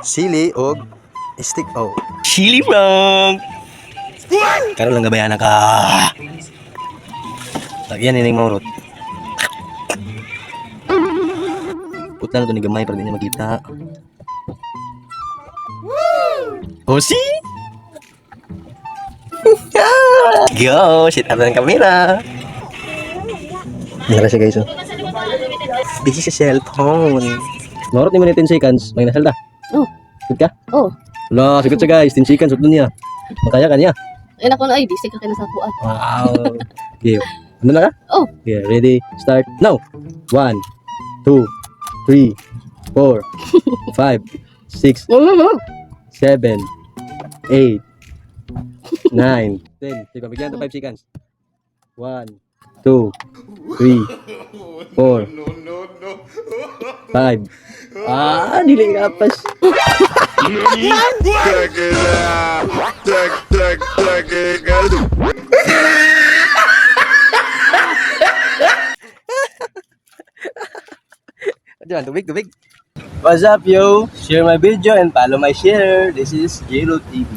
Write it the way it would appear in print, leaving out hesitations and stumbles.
sili o stick o. Chili Frank! Karoon lang gabayan ka. Lagyan ni Maurot. Puta na ito ni gamay para di niya makita. Oh, see? Go! Shit up ng kamera. Nara siya guys. Oh. Busy sa cellphone. Maurot ni mo na 10 seconds. May nasalda. Oh. Good ka? Oh. Wala, sigot siya guys. 10 seconds. Updo niya. Makaya ka niya. Ay, naku na, ay, di ka na sa kuan. Wow. Okay. Ano na ka? Oh. Okay, ready? Start now. 1, 2, 3, 4, 5, 6, 7, 8, 9, 10. Sige, bigyan ito 5 seconds. 1, 2, 3, 4, 5. Ah, dili ka pas. Check it out. Check it out. Diyan, tubig. What's up, yo? Share my video and follow my share. This is Jelo TV.